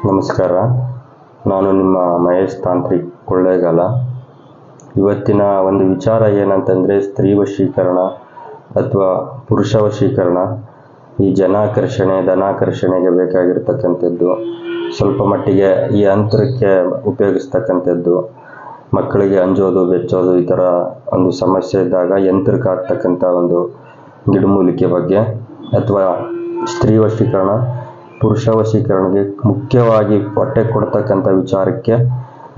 ನಮಸ್ಕಾರ, ನಾನು ನಿಮ್ಮ ಮಹೇಶ್ ತಾಂತ್ರಿಕ್ ಕೊಳ್ಳೇಗಾಲ. ಇವತ್ತಿನ ಒಂದು ವಿಚಾರ ಏನಂತಂದರೆ, ಸ್ತ್ರೀ ವಶೀಕರಣ ಅಥವಾ ಪುರುಷ ವಶೀಕರಣ, ಈ ಜನಾಕರ್ಷಣೆ ಧನಾಕರ್ಷಣೆಗೆ ಬೇಕಾಗಿರ್ತಕ್ಕಂಥದ್ದು, ಸ್ವಲ್ಪ ಮಟ್ಟಿಗೆ ಈ ಅಂತರಕ್ಕೆ ಉಪಯೋಗಿಸ್ತಕ್ಕಂಥದ್ದು, ಮಕ್ಕಳಿಗೆ ಅಂಜೋದು ಬೆಚ್ಚೋದು ಈ ಥರ ಒಂದು ಸಮಸ್ಯೆ ಇದ್ದಾಗ ಯಂತ್ರಕ್ಕೆ ಆಗ್ತಕ್ಕಂಥ ಒಂದು ಗಿಡಮೂಲಿಕೆ ಬಗ್ಗೆ, ಅಥವಾ ಸ್ತ್ರೀ ವಶೀಕರಣ ಪುರುಷ ವಶೀಕರಣಕ್ಕೆ ಮುಖ್ಯವಾಗಿ ಹೊಟ್ಟೆ ಕೊಡ್ತಕ್ಕಂಥ ವಿಚಾರಕ್ಕೆ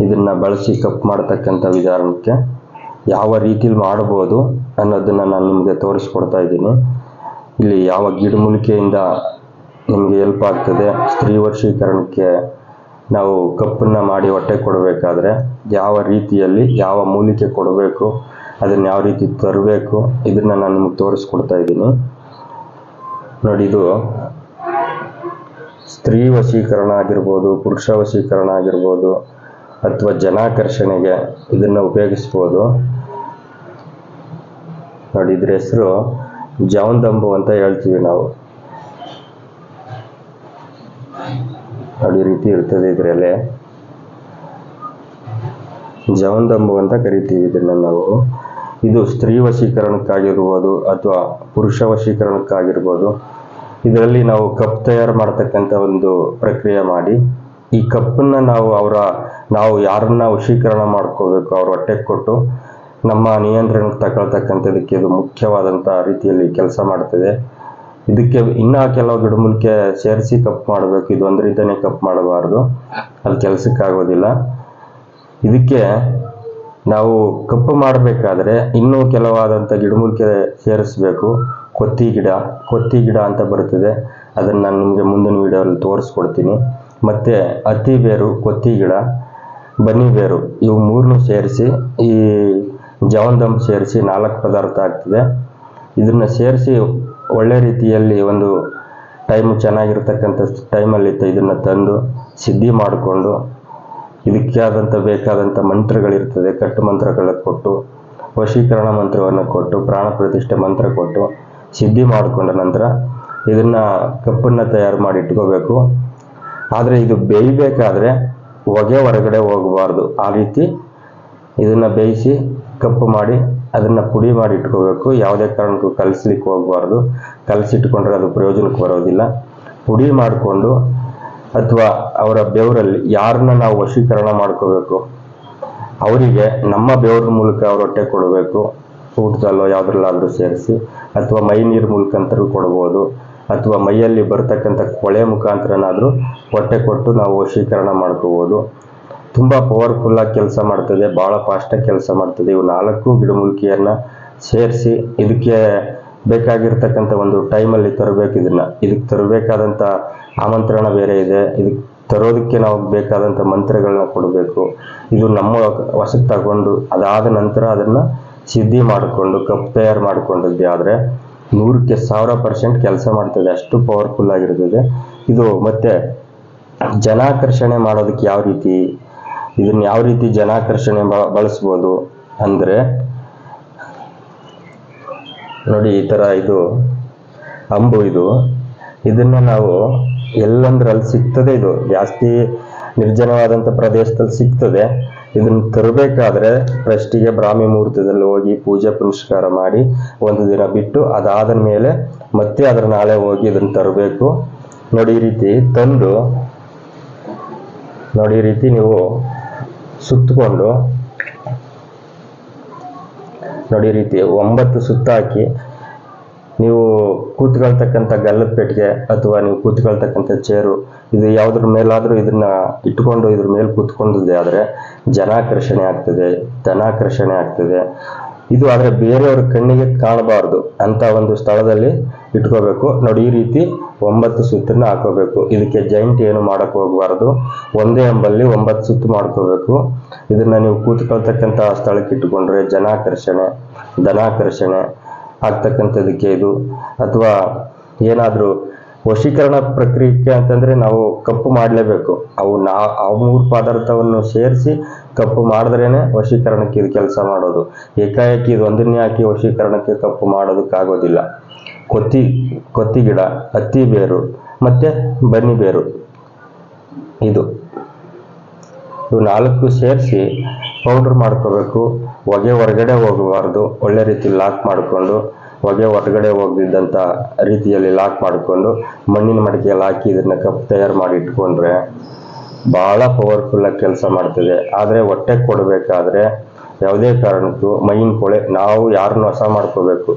ಇದನ್ನು ಬಳಸಿ ಕಪ್ ಮಾಡ್ತಕ್ಕಂಥ ವಿಧಾನಕ್ಕೆ ಯಾವ ರೀತಿಲಿ ಮಾಡ್ಬೋದು ಅನ್ನೋದನ್ನು ನಾನು ನಿಮಗೆ ತೋರಿಸ್ಕೊಡ್ತಾ ಇದ್ದೀನಿ. ಇಲ್ಲಿ ಯಾವ ಗಿಡಮೂಲಿಕೆಯಿಂದ ನಿಮಗೆ ಹೆಲ್ಪ್ ಆಗ್ತದೆ, ಸ್ತ್ರೀ ವಶೀಕರಣಕ್ಕೆ ನಾವು ಕಪ್ಪನ್ನು ಮಾಡಿ ಹೊಟ್ಟೆ ಕೊಡಬೇಕಾದ್ರೆ ಯಾವ ರೀತಿಯಲ್ಲಿ ಯಾವ ಮೂಲಿಕೆ ಕೊಡಬೇಕು, ಅದನ್ನು ಯಾವ ರೀತಿ ತರಬೇಕು, ಇದನ್ನು ನಾನು ನಿಮಗೆ ತೋರಿಸ್ಕೊಡ್ತಾ ಇದ್ದೀನಿ. ನೋಡಿ, ಇದು ಸ್ತ್ರೀ ವಶೀಕರಣ ಆಗಿರ್ಬೋದು, ಪುರುಷ ವಶೀಕರಣ ಆಗಿರ್ಬೋದು, ಅಥವಾ ಜನಾಕರ್ಷಣೆಗೆ ಇದನ್ನು ಉಪಯೋಗಿಸ್ಬೋದು. ನೋಡಿ, ಇದ್ರ ಹೆಸರು ಜಾವಂದಂಬು ಅಂತ ಹೇಳ್ತೀವಿ ನಾವು. ನೋಡಿ, ಈ ರೀತಿ ಇರ್ತದೆ ಇದ್ರಲ್ಲೇ ಜಾವಂದಂಬು ಅಂತ ಕರಿತೀವಿ ಇದನ್ನು ನಾವು. ಇದು ಸ್ತ್ರೀ ವಶೀಕರಣಕ್ಕಾಗಿರ್ಬೋದು ಅಥವಾ ಪುರುಷ ವಶೀಕರಣಕ್ಕಾಗಿರ್ಬೋದು. ಇದರಲ್ಲಿ ನಾವು ಕಪ್ ತಯಾರು ಮಾಡ್ತಕ್ಕಂಥ ಒಂದು ಪ್ರಕ್ರಿಯೆ ಮಾಡಿ, ಈ ಕಪ್ಪನ್ನು ನಾವು ಯಾರನ್ನ ವಶೀಕರಣ ಮಾಡ್ಕೋಬೇಕು ಅವ್ರ ಹೊಟ್ಟೆಗೆ ಕೊಟ್ಟು ನಮ್ಮ ನಿಯಂತ್ರಣಕ್ಕೆ ತಗೊಳ್ತಕ್ಕಂಥದಕ್ಕೆ ಇದು ಮುಖ್ಯವಾದಂಥ ರೀತಿಯಲ್ಲಿ ಕೆಲಸ ಮಾಡ್ತದೆ. ಇದಕ್ಕೆ ಇನ್ನೂ ಕೆಲವು ಗಿಡಮೂಲಿಕೆ ಸೇರಿಸಿ ಕಪ್ ಮಾಡಬೇಕು, ಇದು ಒಂದರಿಂದನೇ ಕಪ್ ಮಾಡಬಾರ್ದು, ಅದು ಕೆಲಸಕ್ಕಾಗೋದಿಲ್ಲ. ಇದಕ್ಕೆ ನಾವು ಕಪ್ಪು ಮಾಡಬೇಕಾದ್ರೆ ಇನ್ನೂ ಕೆಲವಾದಂಥ ಗಿಡಮೂಲಿಕೆ ಸೇರಿಸಬೇಕು. ಕೊತ್ತಿ ಗಿಡ ಅಂತ ಬರ್ತದೆ, ಅದನ್ನು ನಾನು ನಿಮಗೆ ಮುಂದಿನ ವಿಡಿಯೋದಲ್ಲಿ ತೋರಿಸ್ಕೊಡ್ತೀನಿ. ಮತ್ತು ಹತ್ತಿ ಬೇರು, ಕೊತ್ತಿ ಗಿಡ, ಬನ್ನಿ ಬೇರು, ಇವು ಮೂರನ್ನು ಸೇರಿಸಿ ಈ ಜಾವಂದಂಬು ಸೇರಿಸಿ 4 ಪದಾರ್ಥ ಆಗ್ತದೆ. ಇದನ್ನು ಸೇರಿಸಿ ಒಳ್ಳೆ ರೀತಿಯಲ್ಲಿ ಒಂದು ಚೆನ್ನಾಗಿರ್ತಕ್ಕಂಥ ಟೈಮಲ್ಲಿ ಇದನ್ನು ತಂದು ಸಿದ್ಧಿ ಮಾಡಿಕೊಂಡು, ಇದಕ್ಕೆ ಆದಂಥ ಬೇಕಾದಂಥ ಮಂತ್ರಗಳಿರ್ತದೆ, ಕಟ್ಟು ಮಂತ್ರಗಳ ಕೊಟ್ಟು, ವಶೀಕರಣ ಮಂತ್ರವನ್ನು ಕೊಟ್ಟು, ಪ್ರಾಣ ಪ್ರತಿಷ್ಠೆ ಮಂತ್ರ ಕೊಟ್ಟು ಸಿದ್ಧಿ ಮಾಡಿಕೊಂಡ ನಂತರ ಇದನ್ನು ಕಪ್ಪನ್ನು ತಯಾರು ಮಾಡಿ ಇಟ್ಕೋಬೇಕು. ಆದರೆ ಇದು ಬೇಯಬೇಕಾದ್ರೆ ಹೊಗೆ ಹೊರಗಡೆ ಹೋಗಬಾರ್ದು. ಆ ರೀತಿ ಇದನ್ನು ಬೇಯಿಸಿ ಕಪ್ಪು ಮಾಡಿ ಅದನ್ನು ಪುಡಿ ಮಾಡಿ ಇಟ್ಕೋಬೇಕು. ಯಾವುದೇ ಕಾರಣಕ್ಕೂ ಕಲಿಸ್ಲಿಕ್ಕೆ ಹೋಗಬಾರ್ದು. ಕಲಸಿಟ್ಕೊಂಡ್ರೆ ಅದು ಪ್ರಯೋಜನಕ್ಕೆ ಬರೋದಿಲ್ಲ. ಪುಡಿ ಮಾಡಿಕೊಂಡು, ಅಥವಾ ಅವರ ಬೆವರಲ್ಲಿ ಯಾರನ್ನ ನಾವು ವಶೀಕರಣ ಮಾಡ್ಕೋಬೇಕು ಅವರಿಗೆ ನಮ್ಮ ಬೆವರ ಮೂಲಕ ಅವ್ರ ಹೊಟ್ಟೆ ಕೊಡಬೇಕು. ಊಟದಲ್ಲೋ ಯಾವುದ್ರಲ್ಲಾದರೂ ಸೇರಿಸಿ, ಅಥವಾ ಮೈ ನೀರು ಮೂಲಕ ಅಂತರೂ ಕೊಡ್ಬೋದು, ಅಥವಾ ಮೈಯಲ್ಲಿ ಬರ್ತಕ್ಕಂಥ ಕೊಳೆ ಮುಖಾಂತರನಾದರೂ ಹೊಟ್ಟೆ ಕೊಟ್ಟು ನಾವು ವಶೀಕರಣ ಮಾಡ್ಕೋಬೋದು. ತುಂಬ ಪವರ್ಫುಲ್ಲಾಗಿ ಕೆಲಸ ಮಾಡ್ತದೆ, ಭಾಳ ಫಾಸ್ಟಾಗಿ ಕೆಲಸ ಮಾಡ್ತದೆ. ಇವು 4 ಗಿಡಮೂಲಿಕೆಯನ್ನು ಸೇರಿಸಿ ಇದಕ್ಕೆ ಬೇಕಾಗಿರ್ತಕ್ಕಂಥ ಒಂದು ಟೈಮಲ್ಲಿ ತರಬೇಕು. ಇದಕ್ಕೆ ತರಬೇಕಾದಂಥ ಆಮಂತ್ರಣ ಬೇರೆ ಇದೆ. ಇದಕ್ಕೆ ತರೋದಕ್ಕೆ ನಾವು ಬೇಕಾದಂಥ ಮಂತ್ರಗಳನ್ನ ಕೊಡಬೇಕು. ಇದು ನಮ್ಮ ವಶಕ್ಕೆ ತಗೊಂಡು ಅದಾದ ನಂತರ ಅದನ್ನು ಸಿದ್ಧಿ ಮಾಡಿಕೊಂಡು ಕಪ್ ತಯಾರು ಮಾಡಿಕೊಂಡಿದ್ದೆ ಆದರೆ 100ಕ್ಕೆ 1000% ಕೆಲಸ ಮಾಡ್ತದೆ. ಅಷ್ಟು ಪವರ್ಫುಲ್ ಆಗಿರ್ತದೆ ಇದು. ಮತ್ತು ಜನಾಕರ್ಷಣೆ ಮಾಡೋದಕ್ಕೆ ಇದನ್ನು ಯಾವ ರೀತಿ ಜನಾಕರ್ಷಣೆ ಬಳಸ್ಬೋದು ಅಂದರೆ, ನೋಡಿ, ಈ ಥರ ಇದು ಅಂಬು. ಇದನ್ನು ನಾವು ಎಲ್ಲಂದ್ರಲ್ಲಿ ಸಿಗ್ತದೆ. ಇದು ಜಾಸ್ತಿ ನಿರ್ಜನವಾದಂಥ ಪ್ರದೇಶದಲ್ಲಿ ಸಿಗ್ತದೆ. ಇದನ್ನು ತರಬೇಕಾದ್ರೆ ಫಸ್ಟಿಗೆ ಬ್ರಾಹ್ಮಿ ಮುಹೂರ್ತದಲ್ಲಿ ಹೋಗಿ ಪೂಜೆ ಪುನಸ್ಕಾರ ಮಾಡಿ ಒಂದು ದಿನ ಬಿಟ್ಟು ಅದಾದ ಮೇಲೆ ಮತ್ತೆ ಅದರ ನಾಳೆ ಹೋಗಿ ಇದನ್ನು ತರಬೇಕು. ನೋಡಿ, ಈ ರೀತಿ ತಂದು, ನೋಡಿ, ಈ ರೀತಿ ನೀವು ಸುತ್ತಕೊಂಡು, ನೋಡಿ, ಈ ರೀತಿ 9 ಸುತ್ತ ಹಾಕಿ ನೀವು ಕೂತ್ಕೊಳ್ತಕ್ಕಂಥ ಗಲ್ಲದ ಪೆಟ್ಟಿಗೆ ಅಥವಾ ನೀವು ಕೂತ್ಕೊಳ್ತಕ್ಕಂಥ ಚೇರು, ಇದು ಯಾವುದ್ರ ಮೇಲಾದರೂ ಇದನ್ನ ಇಟ್ಕೊಂಡು ಇದ್ರ ಮೇಲೆ ಕೂತ್ಕೊಂಡಿದ್ದೆ ಆದರೆ ಜನಾಕರ್ಷಣೆ ಆಗ್ತದೆ, ಧನಾಕರ್ಷಣೆ ಆಗ್ತದೆ. ಇದು ಆದರೆ ಬೇರೆಯವ್ರ ಕಣ್ಣಿಗೆ ಕಾಣಬಾರ್ದು ಅಂತ ಒಂದು ಸ್ಥಳದಲ್ಲಿ ಇಟ್ಕೋಬೇಕು. ನೋಡಿ, ಈ ರೀತಿ 9 ಸುತ್ತನ್ನು ಹಾಕೋಬೇಕು. ಇದಕ್ಕೆ ಜಾಯಿಂಟ್ ಏನು ಮಾಡೋಕ್ಕೆ ಹೋಗಬಾರ್ದು. ಒಂದೇ ಅಂಬಲ್ಲಿ 9 ಸುತ್ತು ಮಾಡ್ಕೋಬೇಕು. ಇದನ್ನು ನೀವು ಕೂತ್ಕೊಳ್ತಕ್ಕಂಥ ಸ್ಥಳಕ್ಕೆ ಇಟ್ಕೊಂಡ್ರೆ ಜನಾಕರ್ಷಣೆ ಧನಾಕರ್ಷಣೆ ಆಗ್ತಕ್ಕಂಥದಕ್ಕೆ ಇದು. ಅಥವಾ ಏನಾದರೂ ವಶೀಕರಣ ಪ್ರಕ್ರಿಯೆ ಅಂತಂದರೆ ನಾವು ಕಪ್ಪು ಮಾಡಲೇಬೇಕು. ಆ 3 ಪದಾರ್ಥವನ್ನು ಸೇರಿಸಿ ಕಪ್ಪು ಮಾಡಿದ್ರೇ ವಶೀಕರಣಕ್ಕೆ ಇದು ಕೆಲಸ ಮಾಡೋದು. ಏಕಾಏಕಿ ಇದು ಒಂದನ್ನೇ ಹಾಕಿ ವಶೀಕರಣಕ್ಕೆ ಕಪ್ಪು ಮಾಡೋದಕ್ಕಾಗೋದಿಲ್ಲ. ಕೊತ್ತಿ ಗಿಡ, ಹತ್ತಿ ಬೇರು, ಮತ್ತು ಬನ್ನಿ ಬೇರು, ಇವು 4 ಸೇರಿಸಿ ಪೌಡ್ರ್ ಮಾಡ್ಕೋಬೇಕು. ಹೊಗೆ ಹೊರಗಡೆ ಹೋಗಬಾರ್ದು, ಒಳ್ಳೆ ರೀತಿ ಲಾಕ್ ಮಾಡಿಕೊಂಡು, ಹೊಗೆ ಹೊರಗಡೆ ಹೋಗದಿದ್ದಂಥ ರೀತಿಯಲ್ಲಿ ಲಾಕ್ ಮಾಡಿಕೊಂಡು ಮಣ್ಣಿನ ಮಡಿಕೆಯಲ್ಲಿ ಹಾಕಿ ಇದನ್ನು ಕಪ್ ತಯಾರು ಮಾಡಿ ಇಟ್ಕೊಂಡ್ರೆ ಭಾಳ ಪವರ್ಫುಲ್ಲಾಗಿ ಕೆಲಸ ಮಾಡ್ತದೆ. ಆದರೆ ಹೊಟ್ಟೆ ಕೊಡಬೇಕಾದ್ರೆ ಯಾವುದೇ ಕಾರಣಕ್ಕೂ ಮೈಯಿನ ಕೊಳೆ, ನಾವು ಯಾರನ್ನ ಹೊಸ ಮಾಡ್ಕೋಬೇಕು,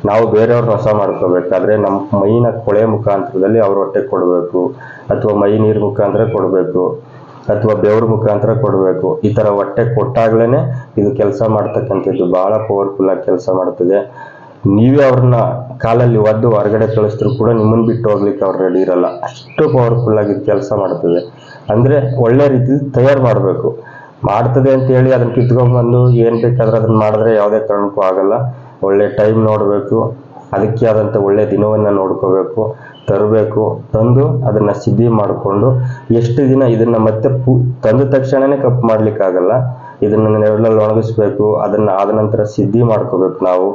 ನಾವು ಬೇರೆಯವ್ರನ್ನ ಹೊಸ ಮಾಡ್ಕೋಬೇಕಾದ್ರೆ ನಮ್ಮ ಮೈಯಿನ ಕೊಳೆ ಮುಖಾಂತರದಲ್ಲಿ ಅವ್ರ ಹೊಟ್ಟೆ ಕೊಡಬೇಕು, ಅಥವಾ ಮೈ ನೀರು ಮುಖಾಂತರ ಕೊಡಬೇಕು, ಅಥವಾ ಬೆವ್ರ ಮುಖಾಂತರ ಕೊಡಬೇಕು. ಈ ಥರ ಹೊಟ್ಟೆ ಕೊಟ್ಟಾಗ್ಲೇ ಇದು ಕೆಲಸ ಮಾಡ್ತಕ್ಕಂಥದ್ದು, ಭಾಳ ಪವರ್ಫುಲ್ಲಾಗಿ ಕೆಲಸ ಮಾಡ್ತದೆ. ನೀವೇ ಅವ್ರನ್ನ ಕಾಲಲ್ಲಿ ಒದ್ದು ಹೊರಗಡೆ ಕಳಿಸಿದ್ರು ಕೂಡ ನಿಮ್ಮನ್ನು ಬಿಟ್ಟು ಹೋಗ್ಲಿಕ್ಕೆ ಅವ್ರು ರೆಡಿ ಇರಲ್ಲ, ಅಷ್ಟು ಪವರ್ಫುಲ್ಲಾಗಿ ಇದು ಕೆಲಸ ಮಾಡ್ತದೆ. ಅಂದರೆ ಒಳ್ಳೆ ರೀತಿಲಿ ತಯಾರು ಮಾಡಬೇಕು. ಮಾಡ್ತದೆ ಅಂತೇಳಿ ಅದನ್ನು ಕಿತ್ಕೊಂಡ್ಬಂದು ಏನು ಬೇಕಾದ್ರೆ ಅದನ್ನು ಮಾಡಿದ್ರೆ ಯಾವುದೇ ಕಾರಣಕ್ಕೂ ಆಗಲ್ಲ. ಒಳ್ಳೆ ಟೈಮ್ ನೋಡಬೇಕು, ಅದಕ್ಕೆ ಆದಂಥ ಒಳ್ಳೆ ದಿನವನ್ನು ನೋಡ್ಕೋಬೇಕು, ತರಬೇಕು. ತಂದು ಅದನ್ನು ಸಿದ್ಧಿ ಮಾಡಿಕೊಂಡು ಎಷ್ಟು ದಿನ ಇದನ್ನು ಮತ್ತೆ ತಂದ ತಕ್ಷಣವೇ ಕಪ್ ಮಾಡಲಿಕ್ಕಾಗಲ್ಲ. ಇದನ್ನು ನೆರಳಲ್ಲಿ ಒಣಗಿಸ್ಬೇಕು. ಅದನ್ನು ಆದ ನಂತರ ಸಿದ್ಧಿ ಮಾಡ್ಕೋಬೇಕು. ನಾವು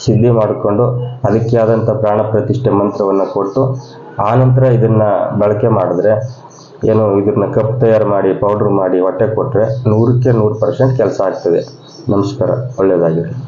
ಸಿದ್ಧಿ ಮಾಡಿಕೊಂಡು ಅದಕ್ಕೆ ಆದಂಥ ಪ್ರಾಣ ಪ್ರತಿಷ್ಠೆ ಮಂತ್ರವನ್ನು ಕೊಟ್ಟು ಆ ನಂತರ ಇದನ್ನು ಬಳಕೆ ಮಾಡಿದ್ರೆ ಏನು ಇದನ್ನ ಕಪ್ ತಯಾರು ಮಾಡಿ ಪೌಡ್ರ್ ಮಾಡಿ ಹೊಟ್ಟೆ ಕೊಟ್ಟರೆ 100% ಕೆಲಸ ಆಗ್ತದೆ. ನಮಸ್ಕಾರ, ಒಳ್ಳೆಯದಾಗಿರಲಿ.